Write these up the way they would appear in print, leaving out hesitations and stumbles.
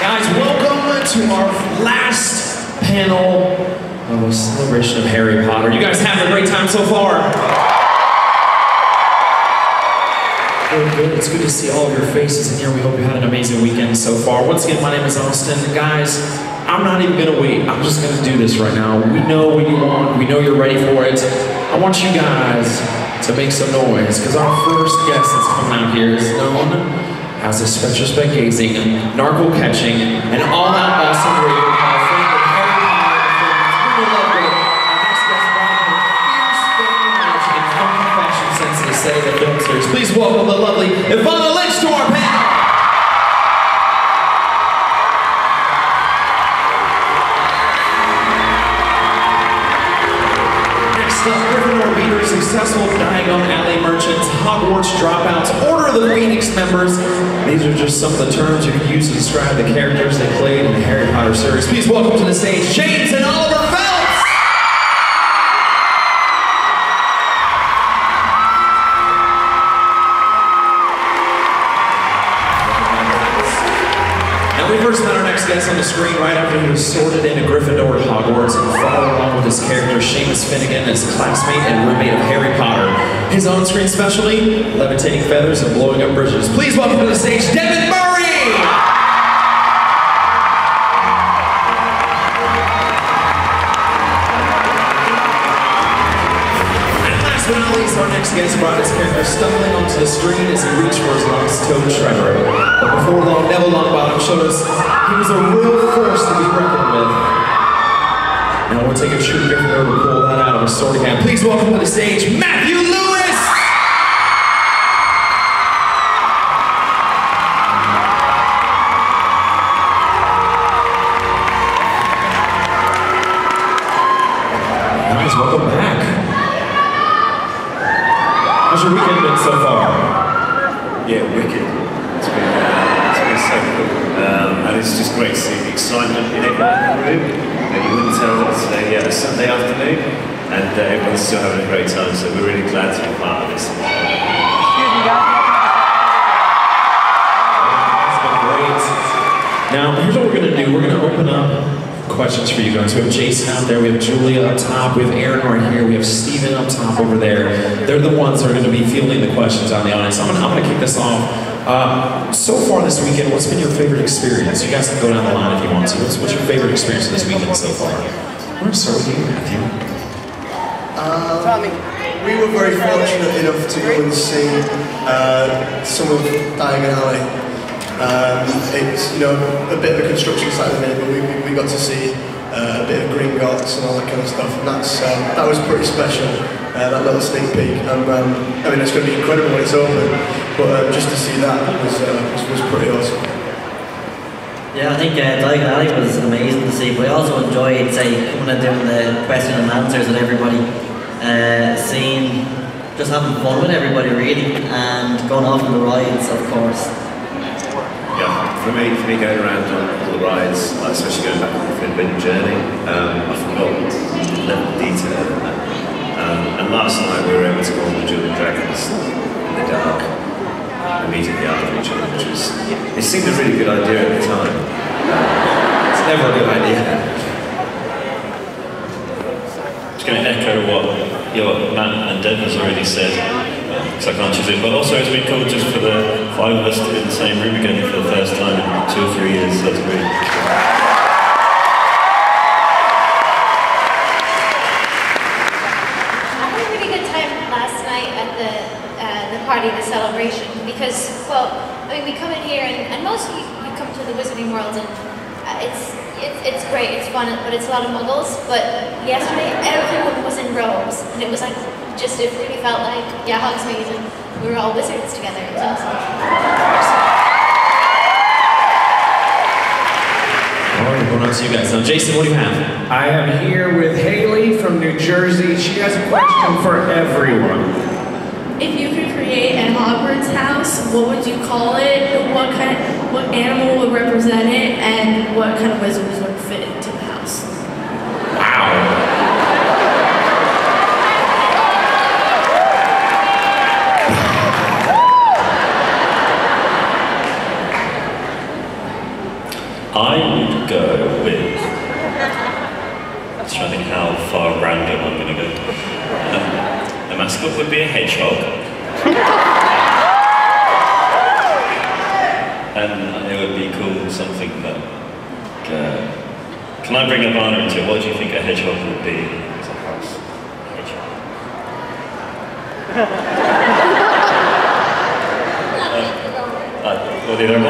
Guys, welcome to our last panel of a celebration of Harry Potter. You guys having a great time so far? Good. It's good to see all of your faces in here. We hope you had an amazing weekend so far. Once again, my name is Austin. Guys, I'm not even gonna wait. I'm just gonna do this right now. We know what you want. We know you're ready for it. I want you guys to make some noise, because our first guest that's coming out here is known as a special spec gazing, narco catching, and all-out awesome rave. Our friend of Harry Potter, Lovegood. Our next guest brought her fierce family knowledge and funky fashion sense to say the film series. Please welcome the lovely Evanna Lynch to our panel. Successful Diagon Alley merchants, Hogwarts dropouts, Order of the Phoenix members. These are just some of the terms you can use to describe the characters they played in the Harry Potter series. Please welcome to the stage James and Oliver Phelps! Now we first met our next guest on the screen right after he was sorted into Gryffindor at Hogwarts and followed along with his character Seamus Finnigan as classmate and roommate of Harry Potter. His on-screen specialty, levitating feathers and blowing up bridges. Please welcome to the stage Devon Murray! And last but not least, our next guest brought his character stumbling onto the screen as he reached for his lost toad treasure. But before long, Neville Longbottom showed us he was a real force to be reckoned with. Now we'll take a true Gryffindor to pull that out of a sword hand. Please welcome to the stage, Matthew Lewis! Guys, welcome back. How's your weekend been so far? Yeah, wicked. It's been so cool. And it's just great to see the excitement in everyone in the room. You wouldn't tell that it's a Sunday afternoon, and everyone's still having a great time, so we're really glad to be part of this. That's been great. Now, here's what we're going to do. We're going to open up questions for you guys. We have Jason out there, we have Julia up top, we have Aaron right here, we have Steven up top over there. They're the ones that are going to be fielding the questions on the audience. I'm going to kick this off. So far this weekend, what's been your favorite experience? You guys can go down the line if you want to. What's your favorite experience this weekend so far? I'm going to start with you, Matthew. We were very fortunate enough to go and see some of Diagon Alley. It's a bit of a construction site at the minute, but we got to see a bit of Gringotts and all that kind of stuff, and that was pretty special. That little sneak peek, and I mean it's going to be incredible when it's open, but just to see that was pretty awesome. Yeah, I think Diagon Alley was amazing to see, but I also enjoyed, coming and doing the question and answers with everybody, just having fun with everybody really, and going off on the rides, of course. Yeah, for me going around on all the rides, especially going back on the Forbidden Journey, I forgot the level of detail in that. And last night we were able to go on the Jewel and Dragons in the dark, immediately after each other, which was, it seemed a really good idea at the time. It's never a good idea. Just going to echo what Matt and Devon's already said, because I can't choose it, but also it's been cool just for the 5 of us to be in the same room again for the first time in 2 or 3 years. That's great. The celebration, because, well, I mean, we come in here and most of you come to the Wizarding World and it's great, it's fun, but it's a lot of muggles. But yesterday, everyone was in robes, and it was like, it really felt like, yeah, Hogsmeade, and we were all wizards together. It was awesome. All right, going on to you guys. Now, Jason, what do you have? I am here with Haley from New Jersey. She has a question for everyone. If you could create a Hogwarts house, what would you call it? What animal would represent it, and what kind of wizards would fit into the house? Wow. I would go with. I'm trying to think how far random I'm going to go. The mascot would be a hedgehog. And it would be called something that. Can I bring Evanna into it? What do you think a hedgehog would be? It's a house. Hedgehog. Well, neither am I.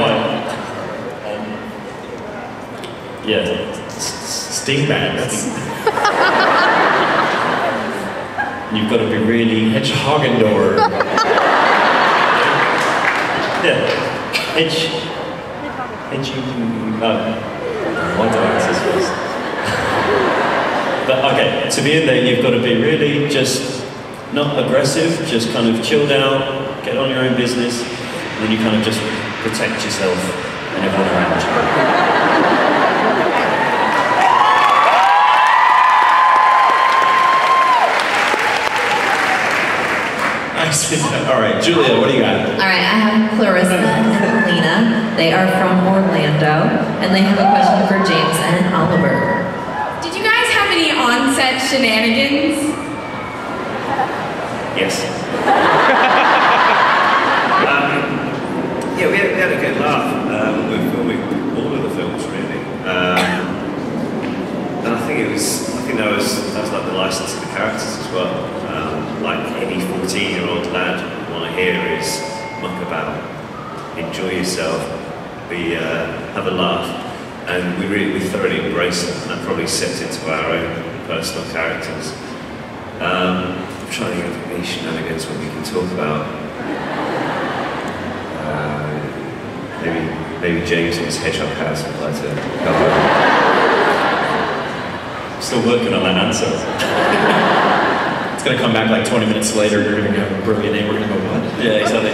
Yeah. Sting bag. That's. You've got to be really Hedgehogendor. Yeah. Why do I answer this first? But okay, to be in there, you've got to be really just not aggressive, just kind of chilled out, get on your own business, and then you kind of just protect yourself and everyone around you. All right, Julia, what do you got? All right, I have Clarissa and Alina. They are from Orlando, and they have a question for James and Oliver. Did you guys have any on-set shenanigans? Yes. Yeah, we had a good laugh with filming all of the films, really. And I think that was like the license to the characters as well. Like any 14-year-old lad want to hear is muck about, enjoy yourself, have a laugh, and we thoroughly embraced it, and that probably set into our own personal characters. I'm trying to think of any shenanigans what we can talk about. Maybe James in his hedgehog house would like to help out. Still working on that answer. It's going to come back like 20 minutes later, you're going to have a brilliant name, we're going to go, what? Yeah, exactly.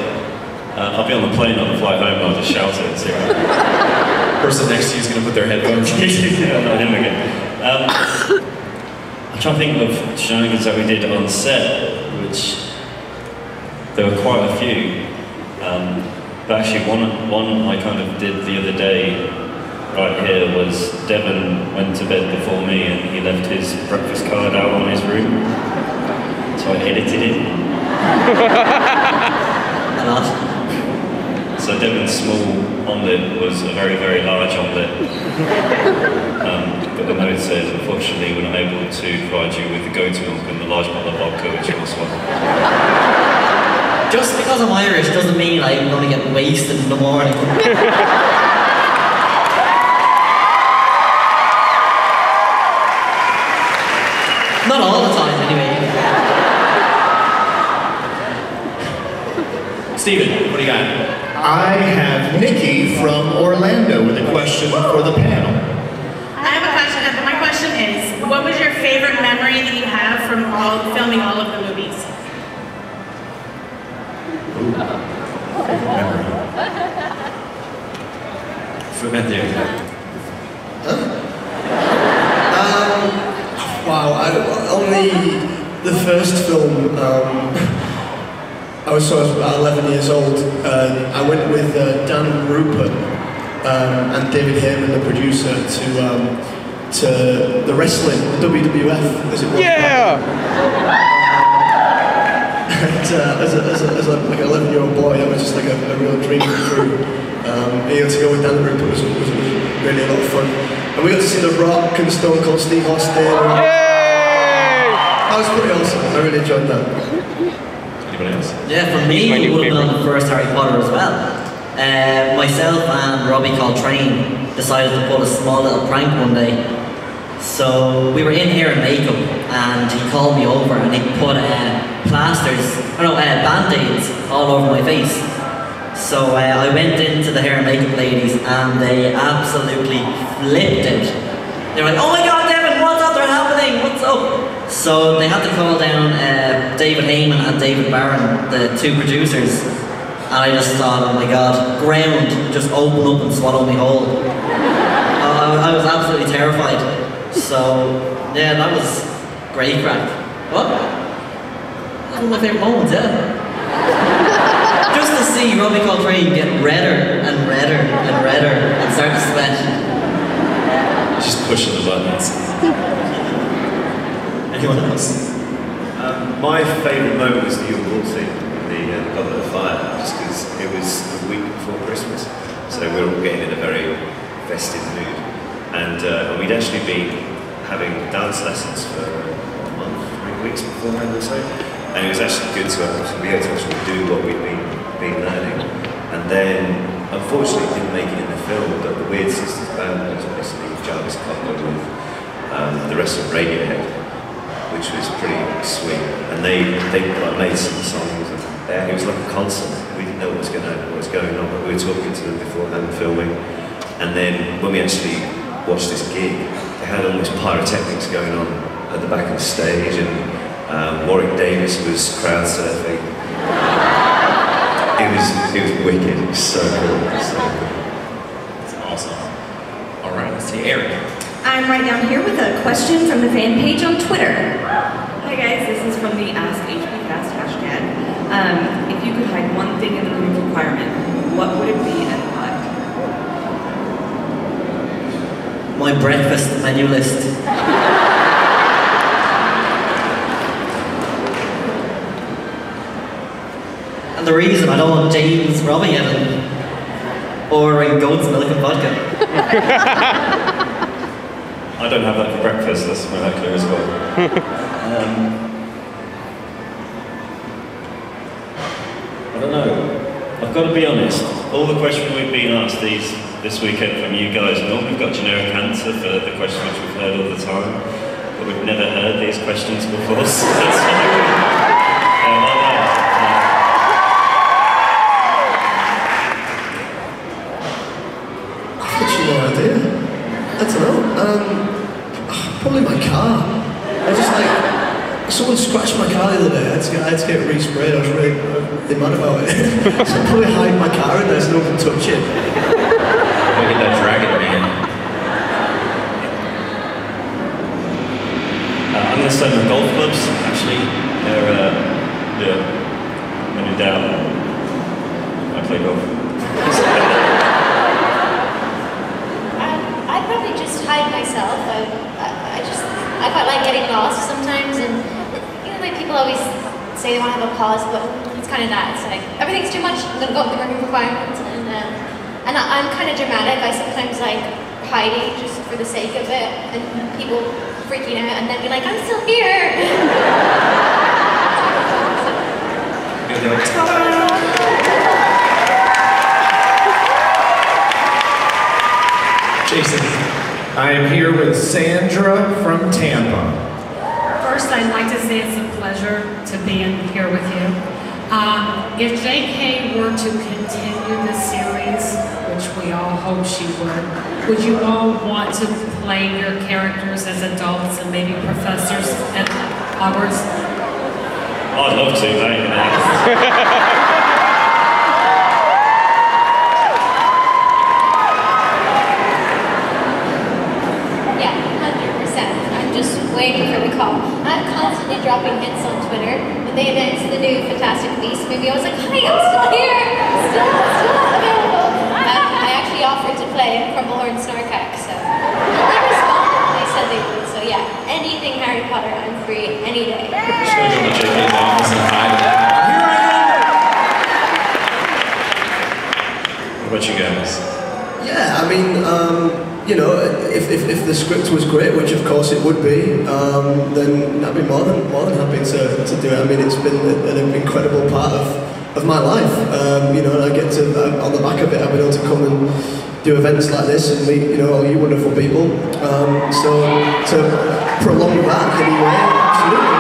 I'll be on the plane on the flight home, I'll just shout it and see what person next to you is going to put their headphones on. Yeah, not him again. I'm trying to think of shenanigans that we did on set, which there were quite a few. But actually one I kind of did the other day right here was Devon went to bed before me and he left his breakfast card out on his room. So I edited it. So Devon's small omelette was a very, very large omelette. But the note says, unfortunately, we're not able to provide you with the goat milk and the large bottle of vodka, which you will swallow. Just because I'm Irish doesn't mean I'm going to get wasted in the morning. Not all the time, anyway. Steven, what do you got? I have Nikki from Orlando with a question for the panel. I have a question, and my question is, what was your favorite memory that you have from filming all of the movies? Forget the Wow, only the first film, I was about 11 years old. I went with Dan Rupert and David Heyman, the producer, to the wrestling, the WWF, as it was. Yeah! And as like an 11-year-old boy, that was just like a real dream come true. Being able to go with Dan Rupert was really a lot of fun. And we got to see The Rock and Stone Cold Steve Austin. Yay! That was pretty awesome. I really enjoyed that. Anybody else? Yeah, for me, it would have been on the first Harry Potter as well. Myself and Robbie Coltrane decided to pull a small little prank one day. So we were in hair and makeup, and he called me over and he put band-aids all over my face. So I went into the hair and makeup ladies and they absolutely flipped it. They were like, oh my god, Devon, what's up there happening? What's up? So they had to call down David Heyman and David Barron, the two producers. And I just thought, oh my god, ground just open up and swallow me whole. I was absolutely terrified. So, yeah, that was great crack. What? That was one of my favourite moments, yeah. Just to see Robbie Coltrane get redder and redder and redder and start to sweat. so we were all getting in a very festive mood. And we'd actually been having dance lessons for a month, 3 weeks beforehand or so. And it was actually good to be able to actually do what we'd been learning. And then, unfortunately, it didn't make it in the film, but the Weird Sisters band was basically Jarvis Cocker with the rest of Radiohead, which was pretty sweet. And they like, made some songs, and it was like a concert. We didn't know what was going on, but we were talking to them beforehand filming. And then when we actually watched this gig, they had all this pyrotechnics going on at the back of the stage, and Warwick Davis was crowd surfing. It was wicked. It was so cool. It's awesome. All right, let's see, Eric. I'm right down here with a question from the fan page on Twitter. Hi guys, this is from the AskHBcast hashtag. If you could hide one thing in the room requirement, what would it be and why? My breakfast menu list. And the reason I don't want James robbing it and ordering goat's milk and vodka. I don't have that for breakfast, that's my clear as well. I don't know. I've got to be honest, all the questions we've been asked this weekend from you guys, normally we've got generic answer for the question which we've heard all the time, but we've never heard these questions before, so that's I don't know. Probably my car. I just like, someone scratched my car the other day. I had to get resprayed. I was really mad about it. So I'd probably hide my car in there so no one can touch it. Look at that dragon, man. I'm going to say my golf clubs, actually. They're, when in doubt, I play golf. I'd probably just hide myself. I quite like getting lost sometimes, and you know, like people always say they want to have a pause, but it's kind of that. It's like everything's too much. I'm gonna go with the room requirements, and I'm kind of dramatic. I sometimes like hiding just for the sake of it, and people freaking out, and then be like, I'm still here. Jason. I am here with Sandra from Tampa. First, I'd like to say it's a pleasure to be in here with you. If JK were to continue the series, which we all hope she would you all want to play your characters as adults and maybe professors at Hogwarts? I'd love to, mate. Waiting for the call. I'm constantly dropping hints on Twitter. When they announced the new Fantastic Beasts movie, I was like, hi, I'm still here! Still available. I actually offered to play Crumblehorn Snorkack, so they responded. They said they would. So yeah, anything Harry Potter, I'm free any day. Just gonna go to JK's office and hide it. Here I am! What about you guys? Yeah, I mean, you know, if the script was great, which of course it would be, then I'd be more than happy to do it. I mean, it's been an incredible part of my life, you know, and I get to, on the back of it, I've been able to come and do events like this and meet, you know, all you wonderful people. So to prolong that anyway, absolutely.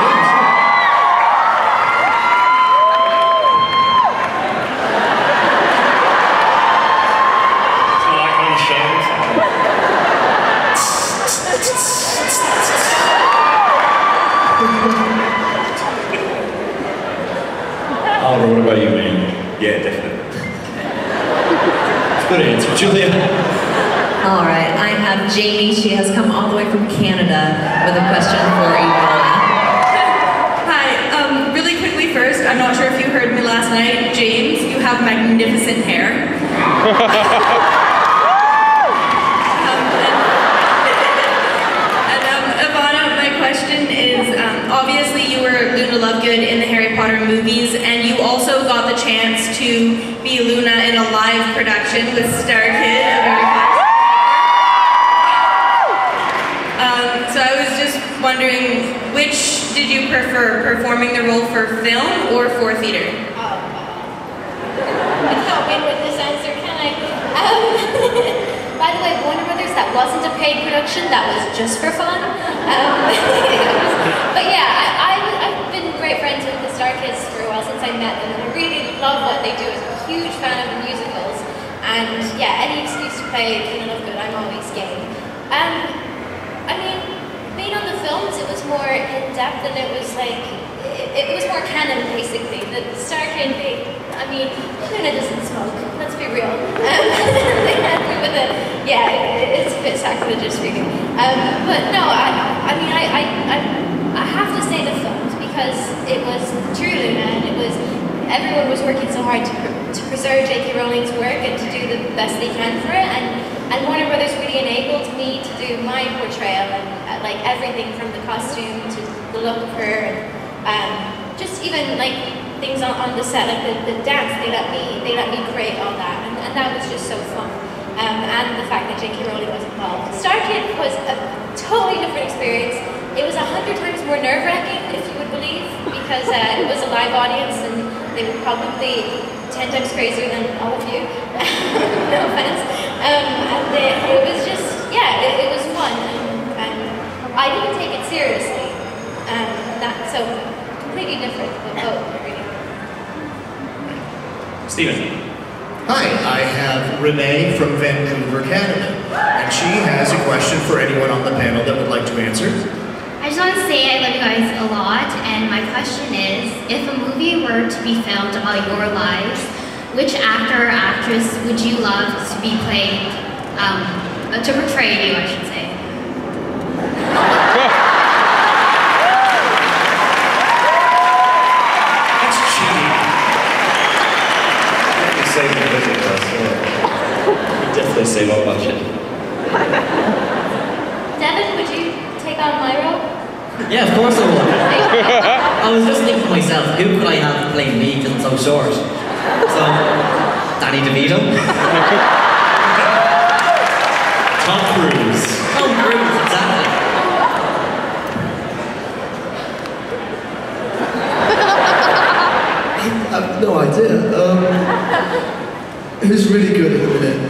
Oliver, what about you, man? Yeah, definitely. Good answer. Julia? All right, I have Jamie. She has come all the way from Canada with a question for Evanna. Hi, really quickly first, I'm not sure if you heard me last night. James, you have magnificent hair. Evanna, my question is, obviously you were Luna Lovegood in the Harry Potter movies, and you also got the chance to be Luna in a live production interaction with Star Kid. So I was just wondering, which did you prefer, performing the role for film or for theater? I can't win with this answer, can I? By the way, Warner Brothers, that wasn't a paid production, that was just for fun. But yeah, I've been great friends with the Star Kids for a while since I met them, and I really love what they do. I'm a huge fan of the musicals, and yeah, any excuse to play Lovegood, I'm always game. I mean, being on the films, it was more in-depth, and it was like, it was more canon, basically. The Star Kid, I mean, Luna doesn't smoke, let's be real. They had me with it. Yeah, it's a bit sacrilegious, really. But no, I mean, I have to say the films, because it was truly, man, everyone was working so hard to preserve J.K. Rowling's work and to do the best they can for it, and Warner Brothers really enabled me to do my portrayal, and like everything from the costume to the look of her, and just even like things on the set, like the dance, they let me create all that, and that was just so fun. And the fact that J.K. Rowling was involved. Star Kid was a totally different experience. It was 100 times more nerve-wracking, if you would believe, because it was a live audience, and they were probably 10 times crazier than all of you. No offense. And it was just, yeah, it was fun, and I didn't take it seriously. So completely different, but both really. Stephen. Hi, I have Renee from Vancouver, Canada, and she has a question for anyone on the panel that would like to answer. I just want to say I love you guys a lot, and my question is, if a movie were to be filmed about your lives, which actor or actress would you love to be played, to portray you, I should say? That's cheating. Save the budget first. Definitely save our budget. Devon, would you take on my role? Yeah, of course I would. I was just thinking to myself, who could I have playing me because I'm so short? So, Danny DeVito. Tom Cruise. Tom Cruise, exactly. I've no idea. Who's really good at the minute?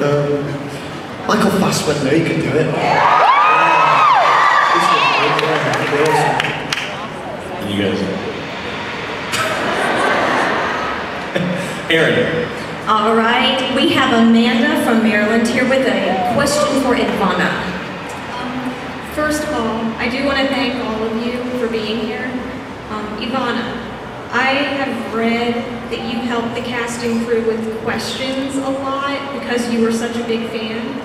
Michael Fassbender, he can do it. You guys. Aaron. All right, we have Amanda from Maryland here with a question for Evanna. First of all, I do want to thank all of you for being here. Evanna, I have read that you helped the casting crew with questions a lot because you were such a big fan.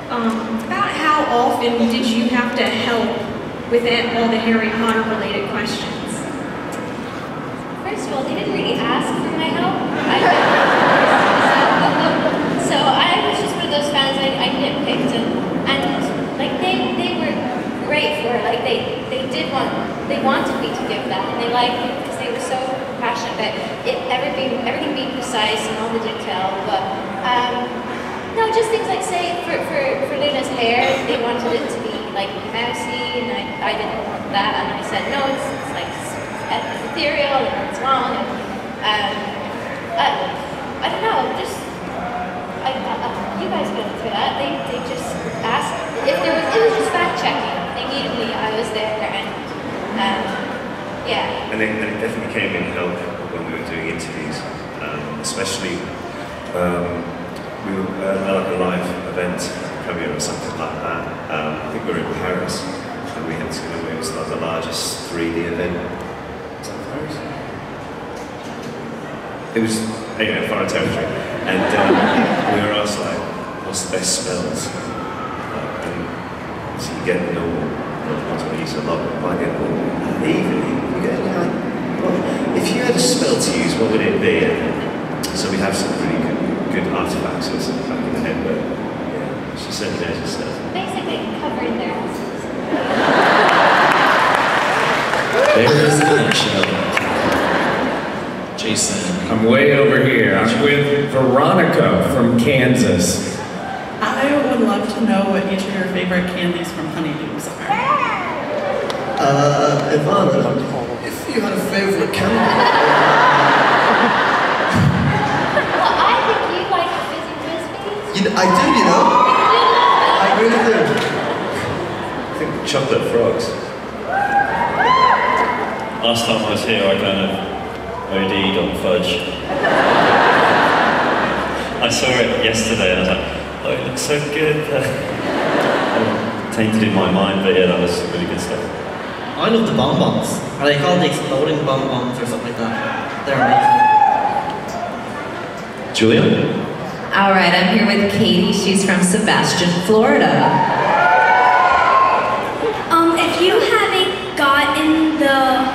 About how often did you have to help with all the Harry Potter related questions? First of all, they didn't really ask for my help. So I was just one of those fans I nitpicked, and like they were great for it. Like they wanted me to give that, and they liked me because they were so passionate about everything being precise and all the detail. But no, just things like, say, for Luna's hair, they wanted it to be like mousy, and I didn't want that, and I said no, it's like ethereal and it's long, and I don't know, just you guys go through that. They just asked if it was just fact checking. They needed me, I was there, and yeah. And it definitely came in help when we were doing interviews, especially. We were like a live event premiere or something like that. I think we were in Paris, and we had to go. It was like the largest 3D event. Was that Paris? It was anyway foreign territory, and we were asked like, "What's the best smells?" And so you get the normal ones we use a lot. Might get more evenly. You get like, well, if you had a smell to use, what would it be? And so we have some pretty good artifacts or something back in the head, but yeah, she said there's a stuff. Basically covering their houses. There is the nutshell. Jason. I'm way over here. I'm with Veronica from Kansas. I would love to know what each of your favorite candies from Honeydews are. Evanna, if you had a favourite candy. Well, I think you like Fizzy Crispies. I do, you know. I really do. I think chocolate frogs. Last time I was here, I kind of OD'd on fudge. I saw it yesterday and I was like, oh, it looks so good. Tainted in my mind, but yeah, that was really good stuff. I love the bonbons. Are they called the exploding bonbons or something like that? They're amazing. Julia? All right, I'm here with Katie. She's from Sebastian, Florida. If you haven't gotten the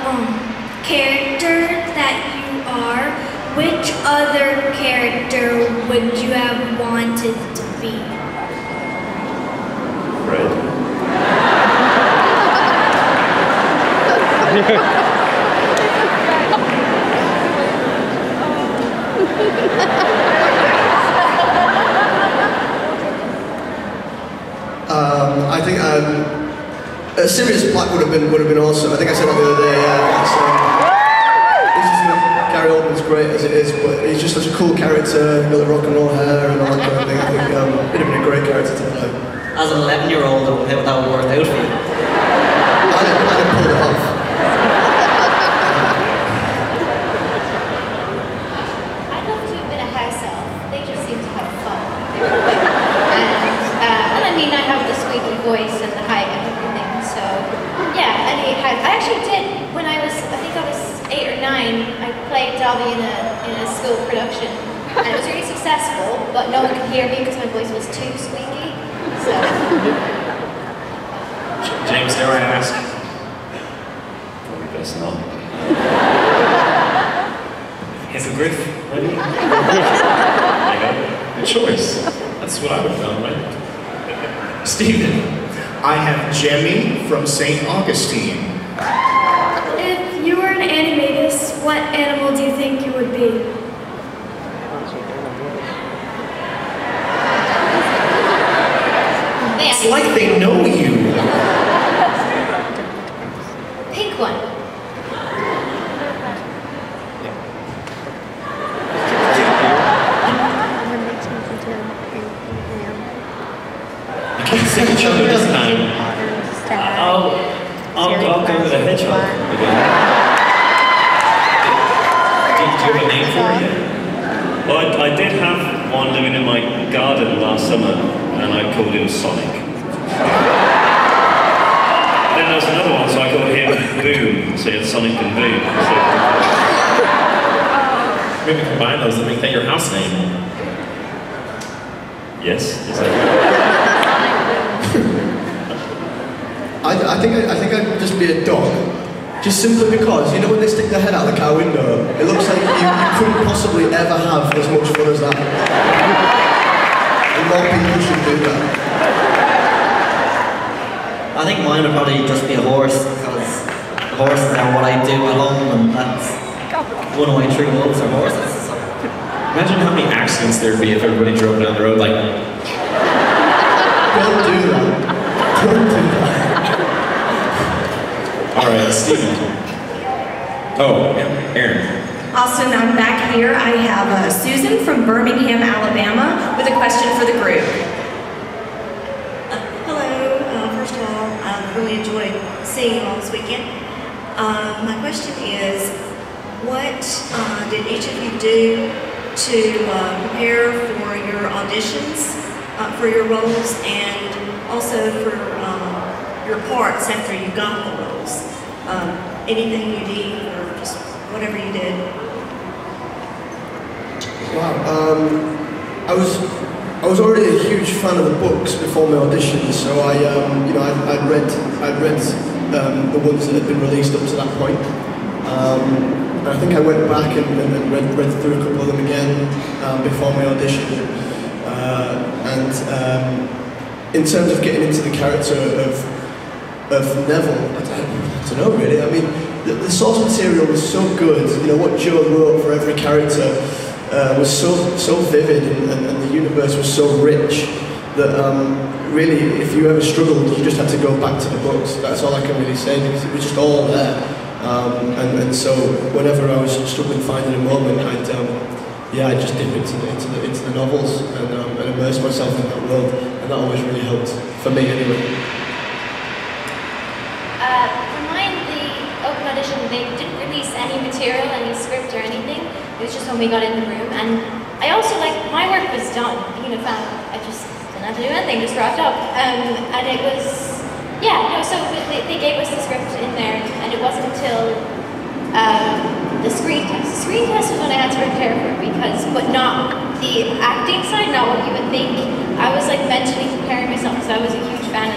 character that you are, which other character would you have wanted to be? Fred. I think Sirius Black would have been awesome. I think I said that the other day. Gary Oldman's great as it is, but he's just such a cool character. He's got the rock and roll hair and all that kind of thing. I think it'd have been a great character to play. As an 11-year-old, how that would work out for you? I'd have pulled it off. I'd love to have been a house elf. They just seem to have fun. And I mean, I have the squeaky voice and the height and everything, so yeah, any house. I actually did, when I think I was 8 or 9, I played Dobby in a school production, and it was really successful, but no one could hear me because my voice was too squeaky, so. James, dare I ask? Probably best not. Hippogriff, maybe? Good choice. That's what I would have done, right? Steven. I have Jemmy from St. Augustine. If you were an animagus, what animal do you think you would be? It's like they know you. Pink one. You can't sing each other this time. I'll go with the hedgehog again. Do you have a name for it? Well, I did have one living in my garden last summer, and I called him Sonic. Then there was another one, so I called him Boom, so you had Sonic and Boom. Maybe combine those and make that your house name. Yes, is that I think I'd just be a dog. Just simply because, you know when they stick their head out the car window, it looks like you couldn't possibly ever have as much fun as that. And more people should do that. I think mine would probably just be a horse, because horses are what I do at home, and that's one of my true loves are horses. So. Imagine how many accidents there'd be if everybody drove down the road like... Don't do that. Don't do that. All right, Stephen. Oh, Aaron. Austin, I'm back here. I have Susan from Birmingham, Alabama, with a question for the group. Hello. First of all, I really enjoyed seeing you all this weekend. My question is, what did each of you do to prepare for your auditions, for your roles, and also for your parts after you got the roles? Anything you did, or just whatever you did? Wow. I was already a huge fan of the books before my auditions, so I'd read the ones that had been released up to that point. And I think I went back and read through a couple of them again before my audition. In terms of getting into the character of Neville, I don't know really. I mean, the source material was so good. You know, what Joe wrote for every character was so vivid, and the universe was so rich that really, if you ever struggled, you just had to go back to the books. That's all I can really say, because it was just all there. And so whenever I was struggling finding a moment, I'd just dip into the novels and immerse myself in that world, and that always really helped for me anyway. For mine, the open audition, they didn't release any material, any script or anything. It was just when we got in the room, and I also my work was done. Being a fan, I just didn't have to do anything, just wrapped up, and it was. So they gave us the script in there, and it wasn't until the screen test. The screen test was when I had to prepare for it, but not the acting side, not what you would think. I was mentally preparing myself because I was a huge fan,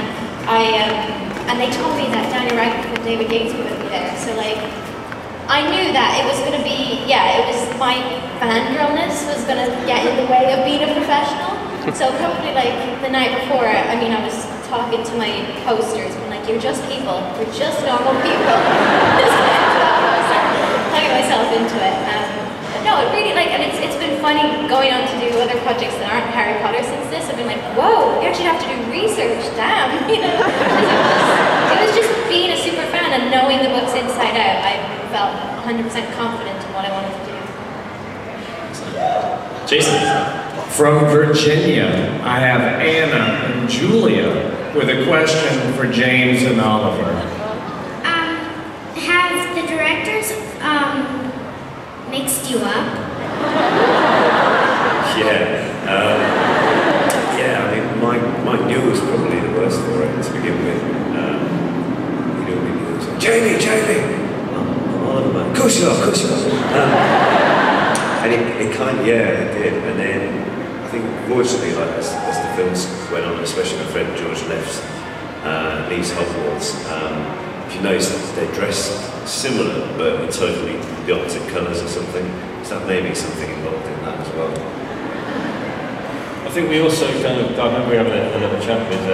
and they told me that Daniel Radcliffe and David Yates were going to be there. So I knew that it was going to be, it was my fangirlness was going to get in the way of being a professional. So probably the night before, I was talking to my posters, being like, you're just people, we're just normal people. Talking myself into it. But no, it really, and it's been funny going on to do other projects that aren't Harry Potter since this. I've been like, whoa, you actually have to do research, damn. It was just being a super fan and knowing the books inside out. I felt 100% confident in what I wanted to do. Jason. From Virginia, I have Anna and Julia with a question for James and Oliver. Have the directors mixed you up? Mike Newell was probably the worst for it to begin with. He was like, Jamie! Of course you are. And it kind of, it did. And then, I think, unfortunately, as the films went on, especially when Fred and George leaves Hogwarts, if you notice they're dressed similar, but in totally the opposite colours or something. So that may be something involved in that as well. I think we also I remember we having a little chat with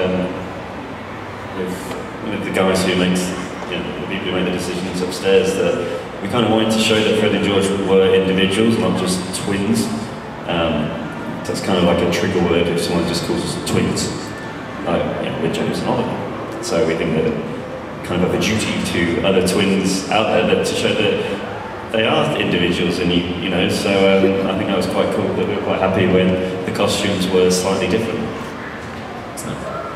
the guys who the people who make the decisions upstairs, that we kind of wanted to show that Fred and George were individuals, not just twins. That's kind of like a trigger word if someone just calls us twins, with James and Oliver. So we think that kind of have a duty to other twins out there to show that they are individuals, and so I think that was quite cool, that we were quite happy when the costumes were slightly different.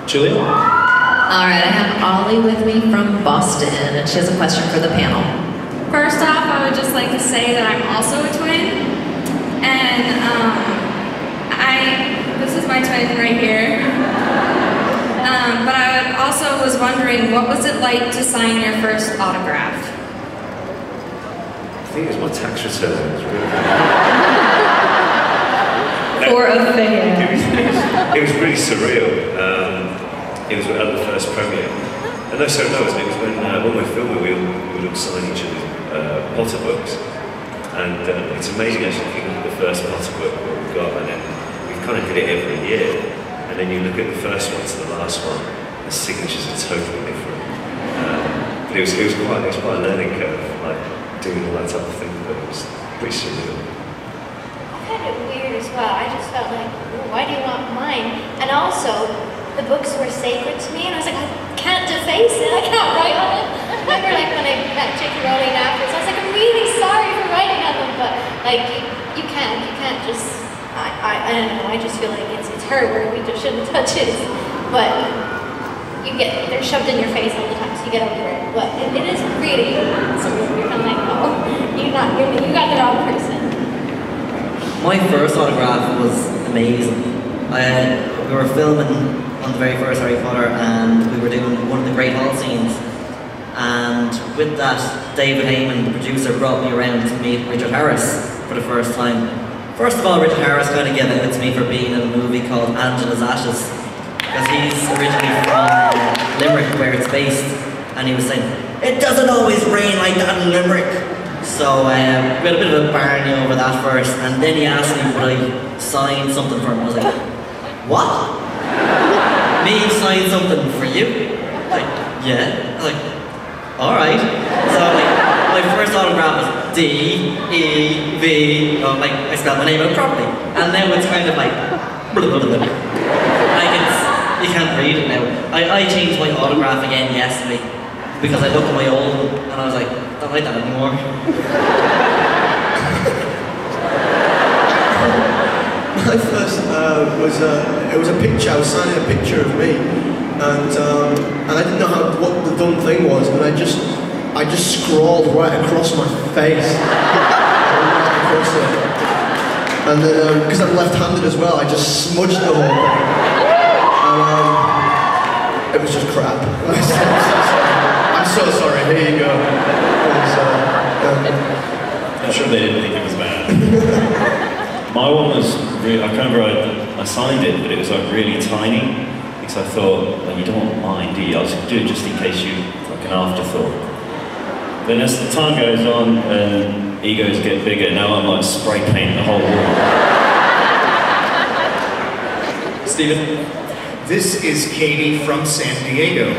Julia? Alright, I have Ollie with me from Boston, and she has a question for the panel. First off, I would just like to say that I'm also a twin, and this is my twin right here. But I also was wondering, what was it like to sign your first autograph? I think it was my tax return. It was really For a fan. It was really surreal. It was at the first premiere. And it was when we were filming, we would all sign each other's Potter books. And it's amazing actually thinking of the first Potter book that we got, and then we've kind of did it every year. And then you look at the first one to the last one, the signatures are totally different. But it was quite a learning curve, doing all that type of thing, but it was pretty surreal. I found it weird as well. I just felt like, why do you want mine? And also, the books were sacred to me, and I was like, I can't deface it, I can't write on it. I remember when I met J.K. Rowling afterwards, I was like, I'm really sorry for writing on them, but you can't just, I don't know, I just feel like it's her word, we just shouldn't touch it. But they're shoved in your face all the time, so you get over it. But it is really surreal. You're kind of like, oh, you got the wrong person. My first autograph was amazing. We were filming on the very first Harry Potter, and we were doing one of the Great Hall scenes. And with that, David Heyman, the producer, brought me around to meet Richard Harris for the first time. First of all, Richard Harris kind of gave it to me for being in a movie called Angela's Ashes, because he's originally from Limerick, where it's based, and he was saying, it doesn't always rain like that in Limerick. So we had a bit of a barney over that first, and then he asked me would I sign something for him. I was like, what? Me sign something for you? Yeah. alright. So like, my first autograph was D-E-V, like I spelled my name out properly. And now it's kind of like, like you can't read it now. I changed my autograph again yesterday because I looked at my old one and I was like, I don't like that anymore. My first it was a picture. I was signing a picture of me, and I didn't know what the dumb thing was, and I just scrawled right across my face, right across it. And then because I'm left-handed as well, I just smudged the whole thing, and it was just crap. I'm so sorry. Here you go. I'm sure they didn't think it was bad. My one was really, I can't remember, I signed it, but it was like really tiny, because I thought, well, you don't want mine, do you? I'll just do it just in case you, like an afterthought. Then as the time goes on and egos get bigger, now I'm like spray painting the whole wall. Stephen? This is Katie from San Diego.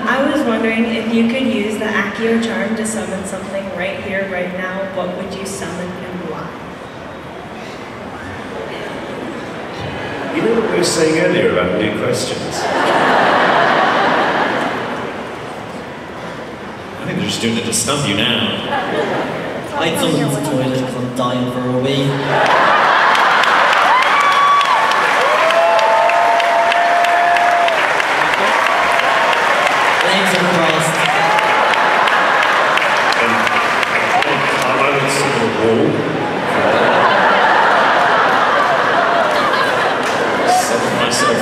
I was wondering if you could use the Accio charm to summon something right here, right now, what would you summon and why? You know what we were saying earlier about new questions? I think they're just doing it to stump you now. I'd summon the toilet because I'm dying for a wee.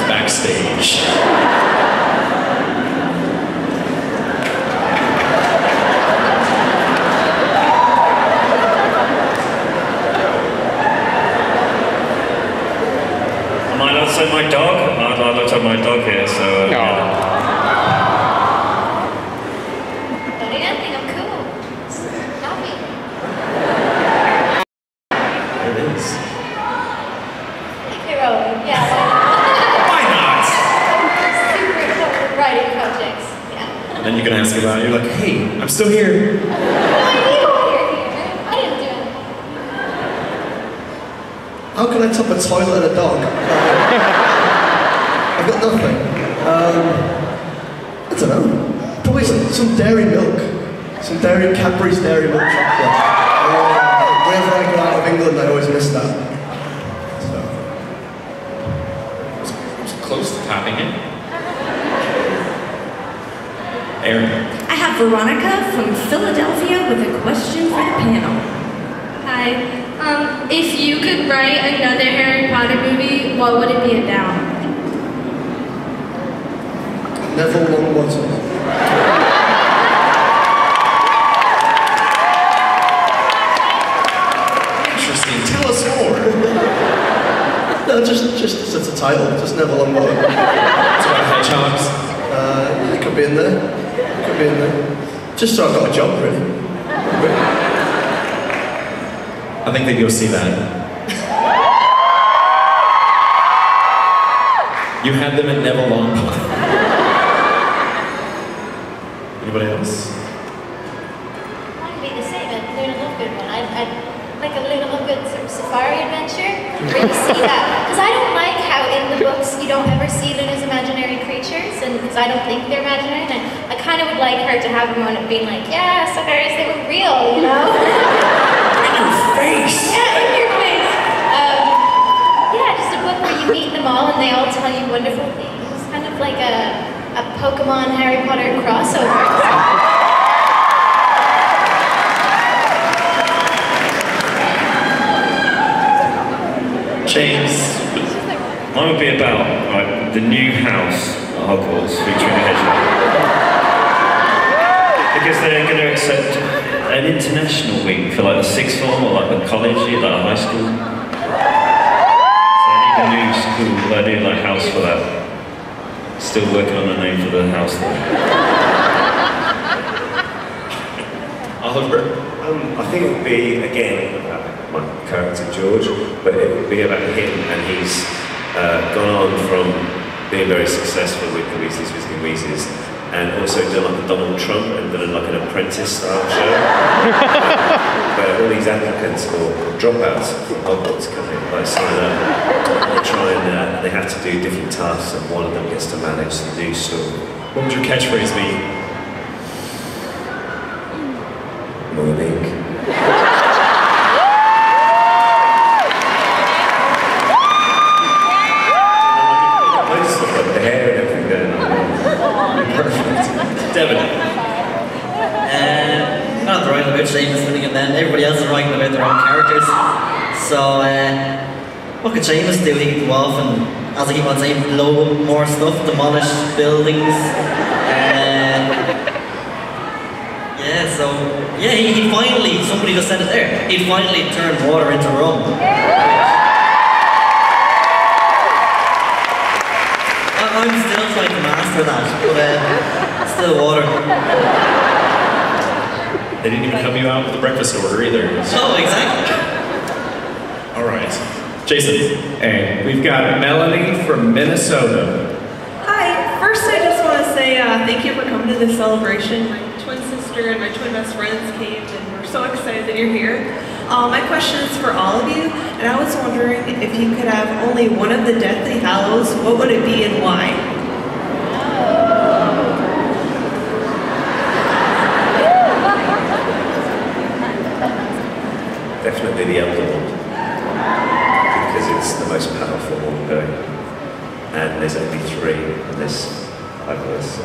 Backstage. Am I allowed to say my dog? I'm allowed to have my dog here, so... Don't need anything, I'm cool. Happy. There it is. Hey, Rowan, yeah. Why not? Super important writing projects, yeah. And then you're gonna ask about it, you're like, hey, I'm still here. I didn't do it. How can I top a toilet and a dog? I've got nothing. I don't know. Probably some dairy milk. Some Cadbury's dairy milk chocolate. Whenever I go out of England, I always miss that. So. I was close to tapping it. Aaron. I have Veronica from Philadelphia with a question for the panel. Hi. If you could write another Harry Potter movie, what would it be about? Neville Longbottom. Interesting. Tell us more. No, just as a title, just Neville Longbottom. It's about hedgehogs. It could be in there. Could be in there. Just so I've got a job, really. I think they'd go see that. You had them at Neville Longbottom. Anybody else? Mine would be the same, a Luna Lovegood one. I'd like a Luna Lovegood sort of safari adventure where you see that. Because I don't like how in the books you don't ever see Luna's imaginary creatures, and because I don't think they're imaginary, and I kind of would like her to have a moment being like, yeah, suckers, they were real, you know? In your face! Yeah, in your face! Yeah, just a book where you meet them all and they all tell you wonderful things. Kind of like a Pokemon Harry Potter crossover. James, mine would be about the new house at Hogwarts featuring a hedgehog. Because they're going to accept an international week for like the sixth form or like the college year, like a high school. So I need a new school, I need like a house for that. Still working on the name for the house though. Oliver? I think it would be, again, about my character George, but it would be about him, and he's gone on from being very successful with the Weasleys visiting Weasleys and also done like a Donald Trump and done like an apprentice style show. Where all these applicants or dropouts from Hogwarts come in, like sign up, and they try and they have to do different tasks, and one of them gets to manage the news story. What would your catchphrase be? Morning. The hair and everything going on. Perfect. Devon. Not writing about Seamus Finnigan then, everybody else is writing about their own characters. So, what could Seamus do? He could go off and, as I keep on saying, blow more stuff, demolish buildings. He'd finally, somebody just said it there, he'd finally turn water into rum. I'm still trying to master that, but still water. They didn't even help you out with the breakfast order either. Oh, exactly. All right. Jason. Hey, we've got Melanie from Minnesota. Hi. First, I just want to say thank you for coming to this celebration. My twin sister and my twin best friends came, and we're so excited that you're here. My question is for all of you, and I was wondering if you could have only one of the Deathly Hallows, what would it be and why? Definitely the elder one, because it's the most powerful one going, and there's only 3 in this diverse.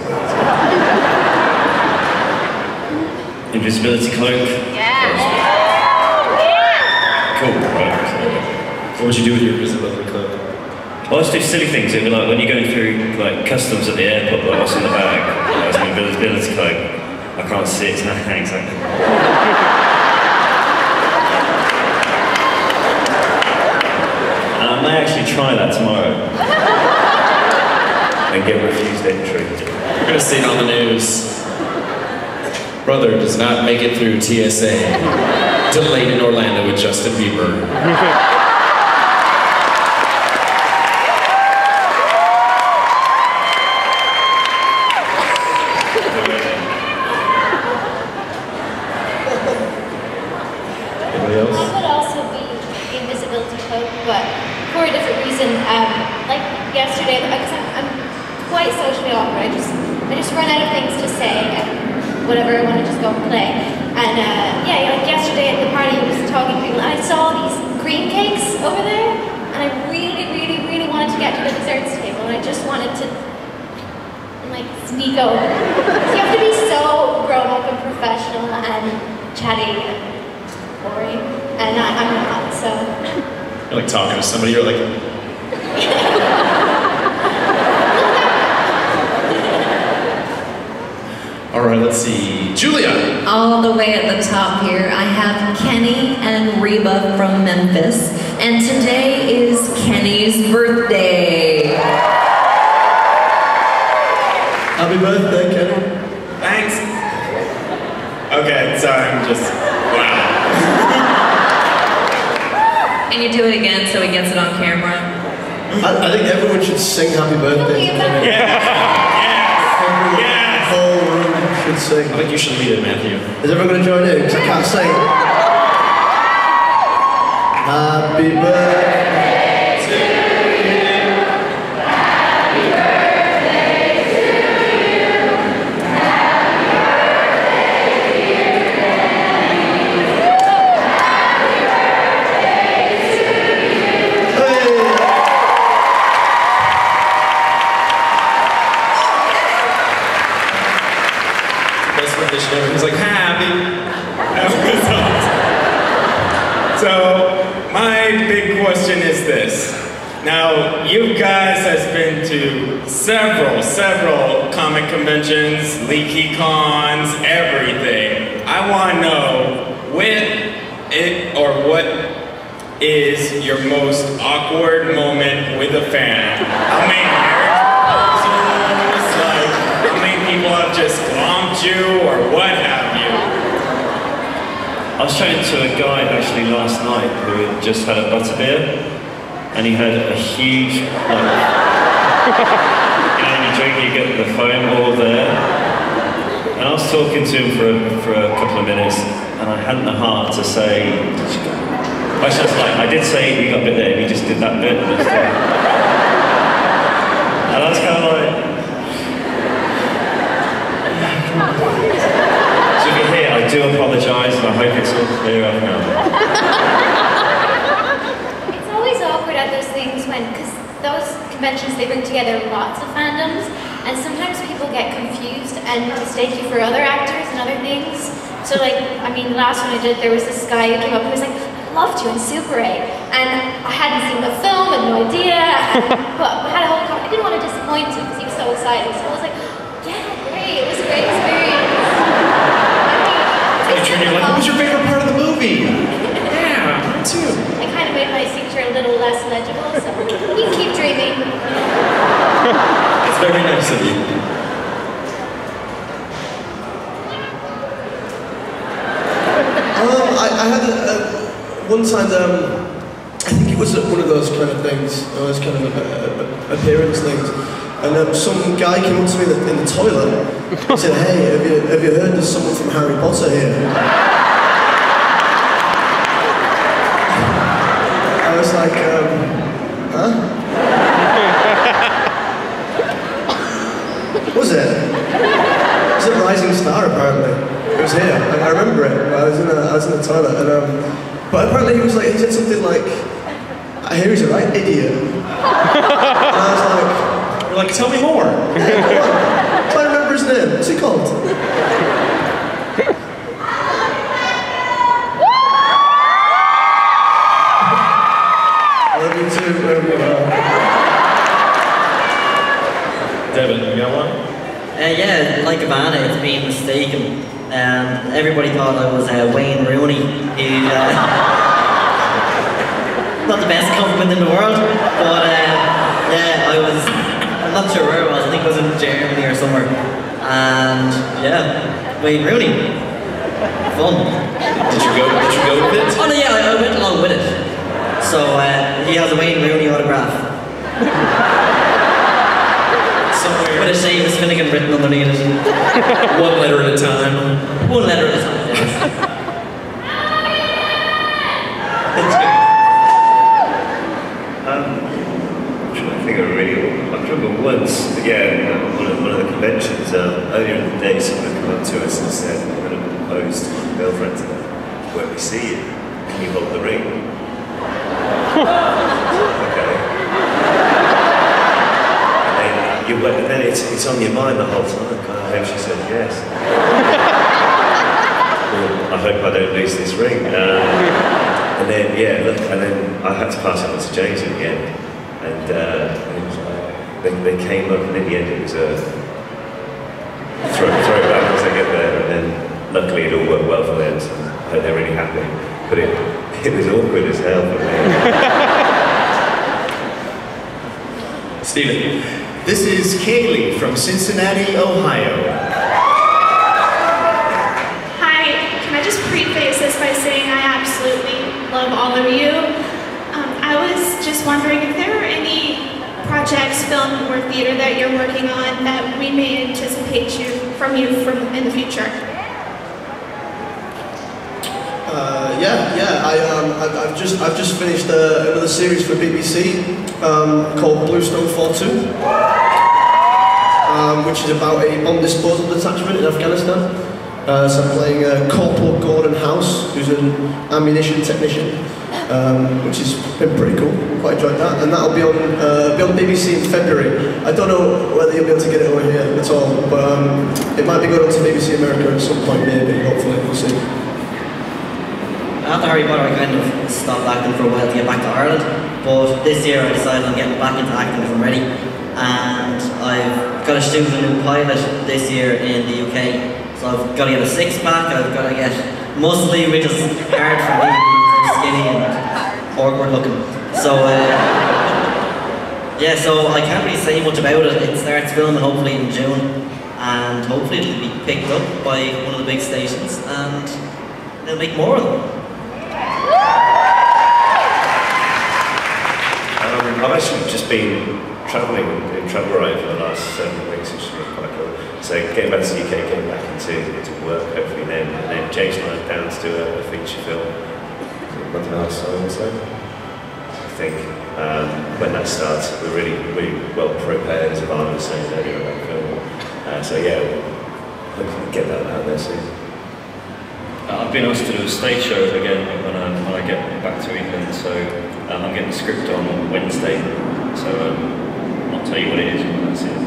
Invisibility cloak. Cool, right. What would you do with your invisibility cloak? Well, I just do silly things. It'd be like when you're going through like customs at the airport, like what's in the bag? That's my invisibility cloak. I can't see it, so exactly. And I may actually try that tomorrow. And get refused entry. We're gonna see it on the news. Brother does not make it through TSA. Delayed in Orlando with Justin Bieber. Mine would also be the invisibility cloak, but for a different reason. Like yesterday, because I'm quite socially awkward. I just run out of things to say and whatever, I want to just go and play. And like yesterday at the party, I was talking to people, and I saw these cream cakes over there, and I really, really, really wanted to get to the desserts table, and I just wanted to like sneak over. So you have to be so grown up and professional and chatty and boring, and I'm not, so. You're like talking to somebody, you're like... All right, let's see. Julia! All the way at the top here, I have Kenny and Reba from Memphis. And today is Kenny's birthday. Happy birthday, Kenny. Thanks. Okay, sorry, I'm just... Wow. And you do it again so he gets it on camera. I think everyone should sing happy birthday. The whole room should sing. I think you should lead it, Matthew. Is everyone going to join in? Because I can't sing. Happy birthday to you. Happy birthday to you. Happy birthday, dear Kenny. Happy birthday to you. Best rendition ever. He's like, happy. So, my big question is this. Now, you guys has been to several comic conventions, leaky cons, everything. I want to know what is your most awkward moment with a fan? How many characters, like, how many people have just glomped you, or what have you? I was chatting to a guy actually last night who had just had a butterbeer, and he had a huge, like, you know, when you drink, you get the foam all there. was talking to him for a couple of minutes, and I hadn't the heart to say. I did say he got a bit there, and he just did that bit. And I was kind of like. So if you're here, I do apologise, and I hope it's all clear up now. It's always awkward at those things because those conventions, they bring together lots of fandoms, and sometimes people get confused and mistake you for other actors and other things. So like, I mean, the last one I did, there was this guy who came up who was like, I loved you in Super 8, and I hadn't seen the film, had no idea, but we had a whole I didn't want to disappoint him because he was so excited, so I was like, yeah, great, it was a great experience. You're like, what was your favorite part of the movie? Yeah, me too. I kind of made my signature a little less legible, so we can keep dreaming. It's very nice of you. I had one time, I think it was one of those kind of things, those kind of appearance things, and some guy came up to me in the toilet and said, hey, have you heard there's someone from Harry Potter here? I was like, huh? Was it? It was a rising star, apparently. It was here. I remember it. I was in the toilet, and but apparently he said something like, I hear he's a right idiot. And I was like, you're like, tell me more. Yeah, I remember his name. What's he called? I love you too. Devon, you got one? Yeah, like Evanna, it's been mistaken. Everybody thought I was Wayne Rooney. Not the best compliment in the world, but yeah, I'm not sure where I was. I think I was in Germany or somewhere. And yeah, Wayne Rooney. Fun. Did you go with it? Oh no, yeah, I went along with it. So he has a Wayne Rooney autograph. With a Seamus Finnigan written underneath it. One letter at a time. One letter at a time, yes. I'm trying to think of really. I remember once, one of the conventions, earlier in the day, someone had come up to us and said, I'm going to propose to my girlfriend today. When we see you, can you hold the ring? Okay. And then it's on your mind the whole time. I hope she said yes. Well, I hope I don't lose this ring. And then I had to pass it on to James in the end. And it was like, they came up, and in the end it was a throw it back as they get there. And then luckily it all worked well for them, so I hope they're really happy. But it was awkward as hell for me. Stephen. This is Kaylee from Cincinnati, Ohio. Hi, can I just preface this by saying I absolutely love all of you. I was just wondering if there are any projects, film or theater that you're working on that we may anticipate from you in the future. I've just finished another series for BBC called Bluestone 4-2, which is about a bomb disposal detachment in Afghanistan. So I'm playing Corporal Gordon House, who's an ammunition technician, which has been pretty cool. Quite enjoyed that, and that'll be on BBC in February. I don't know whether you'll be able to get it over here at all, but it might be going on to BBC America at some point, maybe. Hopefully, we'll see. After Harry Potter, I kind of stopped acting for a while to get back to Ireland, but this year I decided I'm getting back into acting if I'm ready, and I've got to shoot a new pilot this year in the UK, so I've got to get a six-pack, I've got to get muscly, which is hard for me because I'm skinny and awkward looking. So, so I can't really say much about it. It starts filming hopefully in June, and hopefully it'll be picked up by one of the big stations, and they'll make more of them. I've actually just been travelling in travel writing for the last 7 weeks, which has been quite cool. So getting back to the UK, getting back into work, hopefully then James and I are down to do a feature film. A month and a half time or so. I think when that starts, we're really well prepared, as Evanna was saying earlier about film. So yeah, hopefully get that out there soon. I've been asked to do a stage show again when I get back to England, so I'm getting the script on Wednesday, so I'll tell you what it is when that's it.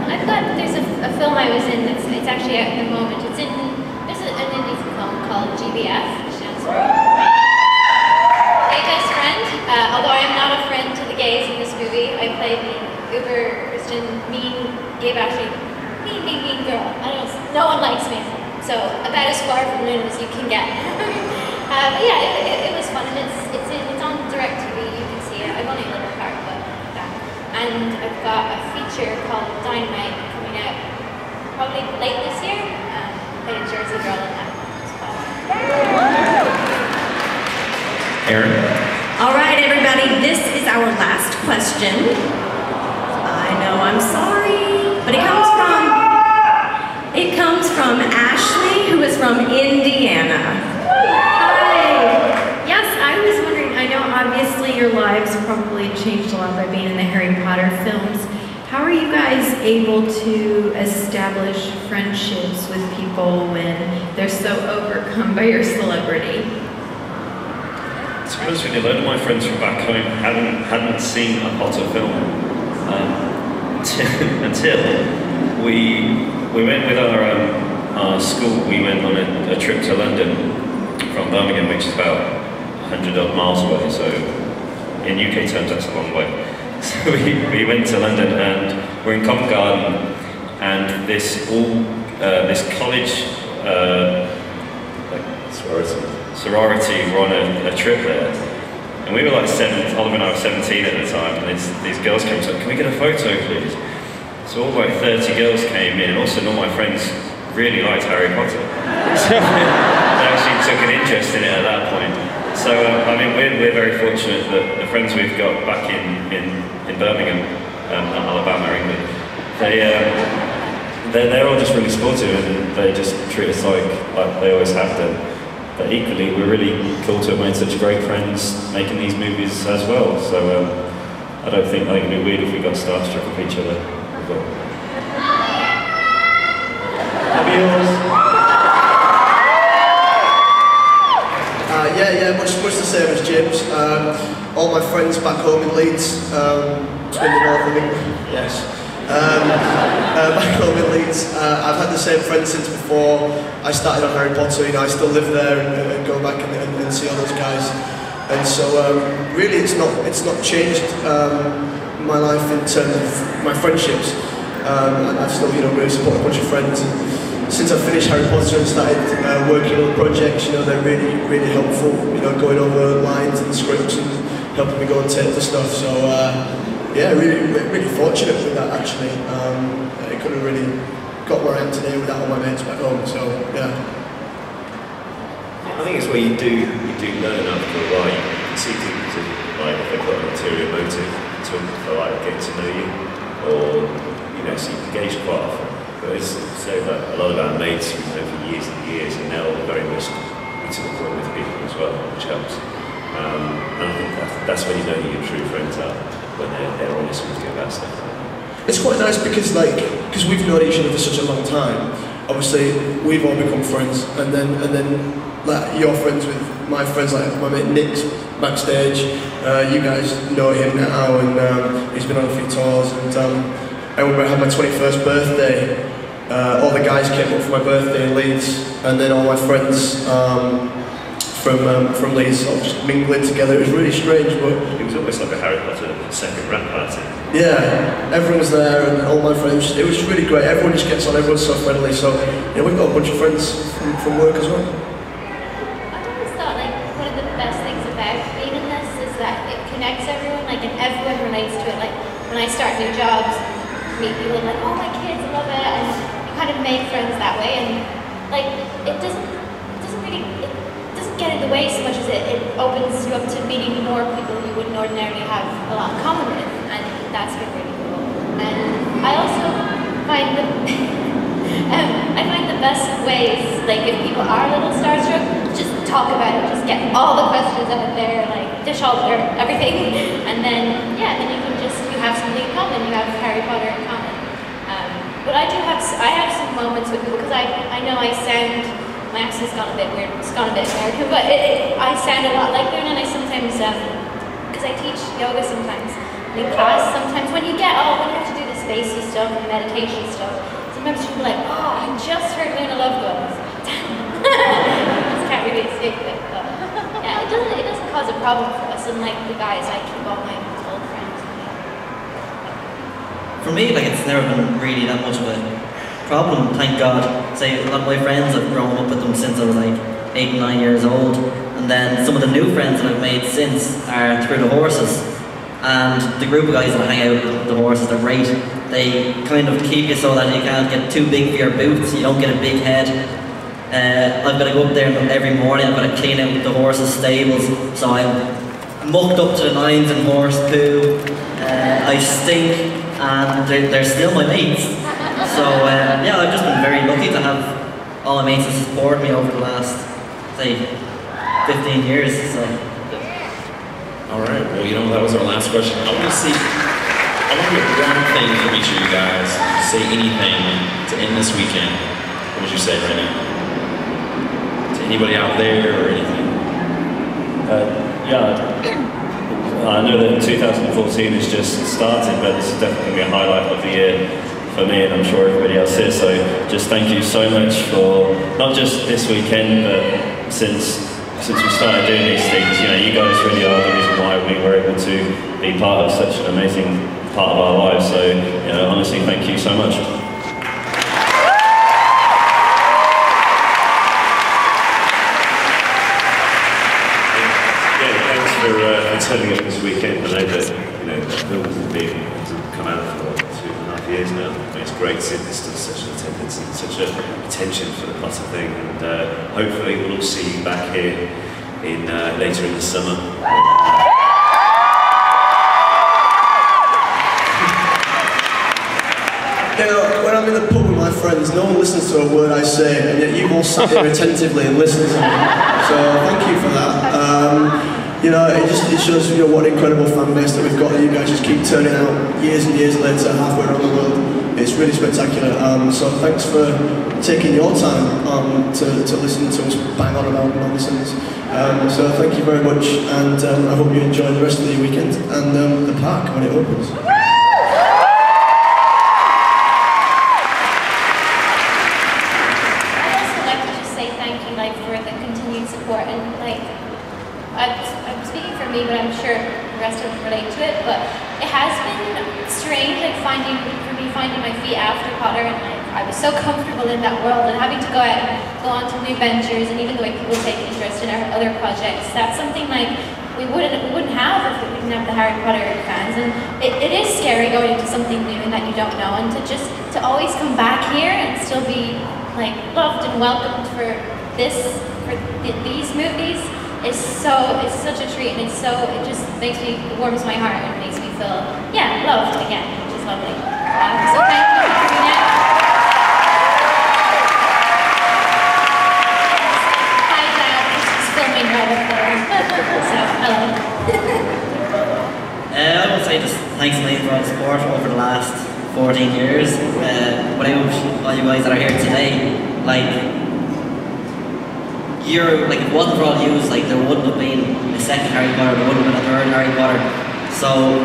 I've got, there's a film I was in it's actually out at the moment. There's an indie film called GBF, which stands for Gay Best Friend. Although I am not a friend to the gays in this movie, I play the uber Christian, mean, gay bashing, mean girl. I don't know, no one likes me. So about as far from Loon as you can get. But yeah, it was fun, and it's on direct TV. You can see it. I've only a little part, but that. And I've got a feature called Dynamite coming out probably late this year. Played a Jersey girl in that as well. Aaron? All right, everybody, this is our last question. I know, I'm sorry, but it comes from Ashley, who is from Indiana. Hi. Yes, I was wondering, I know obviously your lives probably changed a lot by being in the Harry Potter films. How are you guys able to establish friendships with people when they're so overcome by your celebrity? To be honest with you, a lot of my friends from back home hadn't seen a Potter film until we went with our school. We went on a trip to London from Birmingham, which is about 100 odd miles away. So in UK terms, that's a long way. So we went to London, and we're in Covent Garden, and this college sorority were on a trip there, and we were like Oliver and I were 17 at the time, and these girls came to us, can we get a photo please? So all like 30 girls came in, and also all my friends really liked Harry Potter. So they actually took an interest in it at that point. So I mean, we're very fortunate that the friends we've got back in Birmingham, Alabama, England, they're all just really supportive, and they just treat us like they always have done. But equally, we're really cool to have made such great friends making these movies as well. So I don't think it'd be weird if we got starstruck with each other as well. Yeah, much the same as James. All my friends back home in Leeds, in the north of England, yes. Back home in Leeds, I've had the same friends since before I started on Harry Potter. You know, I still live there and go back and see all those guys. And so really, it's not changed my life in terms of my friendships. I've still, really support a bunch of friends. And since I finished Harry Potter and started working on projects, they're really helpful. Going over lines and scripts and helping me go and tape the stuff. So yeah, really fortunate with that actually. I could have really got where I am today without all my mates back home. So yeah. I think it's where you do learn enough to write. You can see people to if they've got an ulterior motive to getting to know you, or so you can gauge quite often. But it's so that a lot of our mates we've known for years and years, and they're all very much to the point with people as well, which helps. And I think that's when you know who your true friends are, when they're honest with you about stuff. It's quite nice because we've known each other for such a long time. Obviously, we've all become friends, and then like you're friends with my friends, like my mate Nick's backstage. You guys know him now, and he's been on a few tours. And I remember I had my 21st birthday. All the guys came up for my birthday in Leeds, and then all my friends from Leeds sort of just mingling together. It was really strange, but it was almost like a Harry Potter second rap party. Yeah, everyone was there, and all my friends. It was really great. Everyone just gets on. Everyone's so friendly. So yeah, we've got a bunch of friends from work as well. I've always thought one of the best things about being in this is that it connects everyone. And everyone relates to it. Like when I start new jobs, meet people like, oh my kids love it, and you kind of make friends that way. And it doesn't get in the way so much as it opens you up to meeting more people you wouldn't ordinarily have a lot in common with, and that's been really cool. And I also find the best ways, like if people are a little starstruck, just talk about it, just get all the questions out there, like dish all everything, and then you have something in common. You have Harry Potter in common. But I have some moments with people because I know I sound, my accent's gone a bit weird, it's gone a bit American, but I sound a lot like them, and I sometimes, because I teach yoga sometimes, in class, sometimes when you have to do the spacey stuff and meditation stuff, sometimes you'll be like, oh, I just heard Luna Lovegood. This can't really stick with it, but yeah, it doesn't cause a problem for us, and like the guys, I keep all my old friends. For me, like, it's never been really that much of a problem, thank God. Say, a lot of my friends, I've grown up with them since I was like 8 and 9 years old, and then some of the new friends that I've made since are through the horses. And the group of guys that hang out with the horses, they're great. They kind of keep you so that you can't get too big for your boots, you don't get a big head. I've got to go up there every morning, I've got to clean out the horses' stables, so I'm mucked up to the nines in horse poo, I stink, and they're still my mates. So yeah, I've just been very lucky to have all my mates that support me over the last, say, 15 years. So. All right, well, you know, that was our last question. I want to get one thing from each of you guys. Say anything to end this weekend. What would you say right now? To anybody out there or anything? I know that 2014 has just started, but this is definitely going to be a highlight of the year for me, and I'm sure everybody else is. So just thank you so much for not just this weekend, but since we started doing these things. You know, you guys really are the reason why we were able to be part of such an amazing part of our lives. So, you know, honestly, thank you so much. Turning up this weekend. I know that, you know, the film hasn't come out for 2.5 years now. But it's great to see there's still such an attendance and such a attention for the Potter thing, and hopefully we'll all see you back here in later in the summer. You know, when I'm in the pub with my friends, no one listens to a word I say, and yet you've all sat here attentively and listened to me. So thank you for that. You know, it shows, you know, what an incredible fan base that we've got. You guys just keep turning out years and years later, halfway around the world. It's really spectacular. So thanks for taking your time to listen to us bang on about nonsense. So thank you very much, and I hope you enjoy the rest of the weekend and the park when it opens. Me, but I'm sure the rest of them relate to it. But it has been strange, like finding my feet after Potter, and like I was so comfortable in that world, and having to go out and go on to new ventures, and even the way people take interest in our other projects. That's something like we wouldn't have if we didn't have the Harry Potter fans, and it is scary going into something new and that you don't know, and to always come back here and still be like loved and welcomed for these movies. It's such a treat, and it just warms my heart and makes me feel, yeah, loved again, which is lovely. So thank you for doing it. Hi Dad, just filming right up there. So, hello. I would say just thanks a million for all the support over the last 14 years. Without all you guys that are here today, like, if it wasn't for all you, like, there wouldn't have been a second Harry Potter, there wouldn't have been a third Harry Potter. So,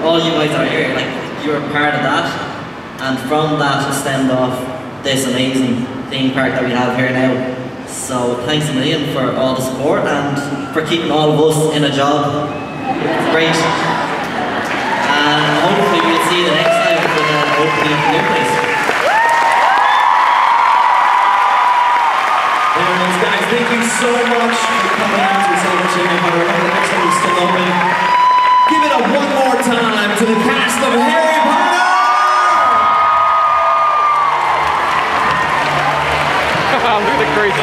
all you guys that are here, like, you're a part of that, and from that stemmed off this amazing theme park that we have here now. So, thanks a million for all the support and for keeping all of us in a job. It's great. And hopefully we'll see you the next time for the opening of the new place. Guys, thank you so much for coming out to Celebration Harry Potter. The next time is still open. Give it up one more time to the cast of Harry Potter! Look at the crazy